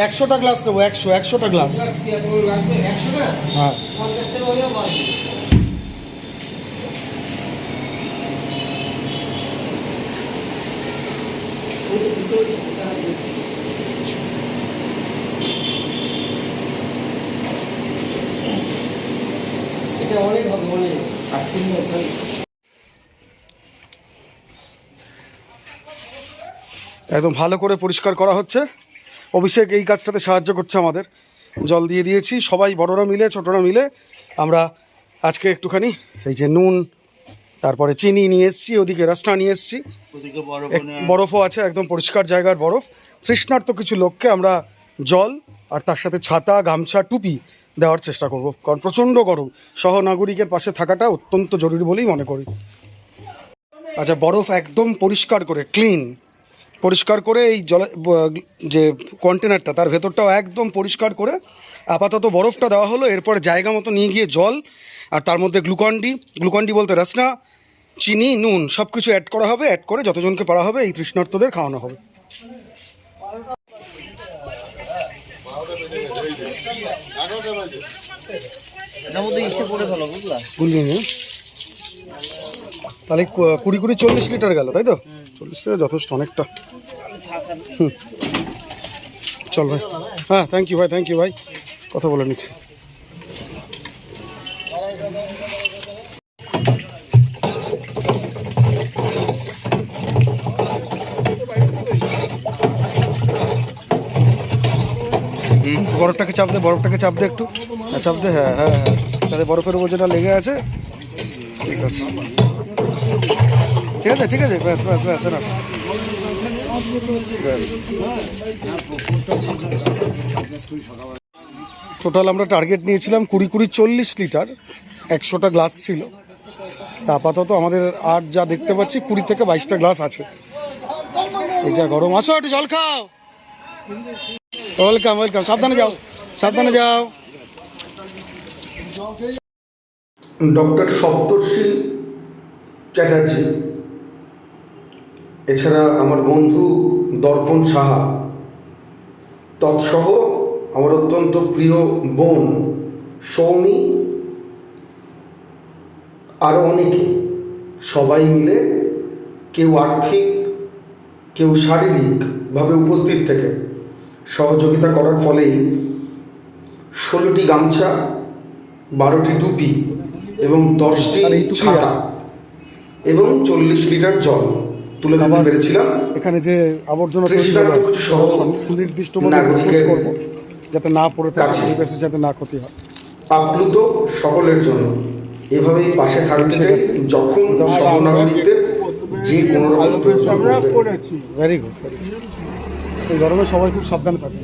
একশোটা গ্লাস নেবো, 100টা গ্লাস। হ্যাঁ অনেক হবে, অনেক। একদম ভালো করে পরিষ্কার করা হচ্ছে। অভিষেক এই কাজটাতে সাহায্য করছে আমাদের। জল দিয়ে দিয়েছি, সবাই বড়রা মিলে ছোটরা মিলে আমরা আজকে একটুখানি এই যে নুন, তারপরে চিনি নিয়ে এসেছি, ওদিকে রাসনা নিয়ে এসেছি, বরফও আছে, একদম পরিষ্কার জায়গার বরফ। তৃষ্ণার্ত কিছু লোককে আমরা জল আর তার সাথে ছাতা, গামছা, টুপি দেওয়ার চেষ্টা করব, কারণ প্রচণ্ড গরম। সহনাগরিকের পাশে থাকাটা অত্যন্ত জরুরি বলেই মনে করি। আচ্ছা, বরফ একদম পরিষ্কার করে ক্লিন পরিষ্কার করে এই জল যে কন্টেনারটা তার ভেতরটাও একদম পরিষ্কার করে আপাতত বরফটা দেওয়া হলো। এরপর জায়গা মতো নিয়ে গিয়ে জল আর তার মধ্যে গ্লুকন্ডি বলতে রাসনা, চিনি, নুন সব কিছু অ্যাড করা হবে। অ্যাড করে যতজনকে পারা হবে এই তৃষ্ণার্তদের খাওয়ানো হবে। তাহলে 20-40 লিটার গেল, তাই তো? 40 লিটার যথেষ্ট, অনেকটা। চল ভাই। হ্যাঁ, থ্যাংক ইউ ভাই, কথা বলে নিচ্ছি। বরফটাকে চাপ দে একটু, চাপ দে। হ্যাঁ, তাতে বরফের উপর যেটা লেগে আছে। ঠিক আছে, ব্যাস না। টোটাল আমরা টার্গেট নিয়েছিলাম 20-40 লিটার, 100টা গ্লাস ছিল। আপাতত আমাদের আর যা দেখতে পাচ্ছি 20 থেকে 22টা গ্লাস আছে। এই যা গরম। আসো একটু জল খাও। ওয়েলকাম, সাবধানে যাও। ডক্টর সপ্তর্ষি চ্যাটার্জি, এছাড়া আমার বন্ধু দর্পণ সাহা, তৎসহ আমার অত্যন্ত প্রিয় বোন সৌমি, আরও অনেকে, সবাই মিলে কেউ আর্থিক, কেউ শারীরিকভাবে উপস্থিত থেকে সহযোগিতা করার ফলেই 16টি গামছা, 12টি টুপি এবং 10টি ছাতা এবং 40 লিটার জল তুলে দিতে পেরেছিলাম। এখানে যে আবর্জনা সুনির্দিষ্ট যাতে না পড়ে থাকে, যাতে না ক্ষতি হয়, আপ্লুত সকলের জন্য এভাবেই পাশে থাকতে চাই যখন সহনাগরিকদের যে কোনো রকম প্রয়োজন পড়বে। Very good. এই গরমে সবাই খুব সাবধানে থাকে।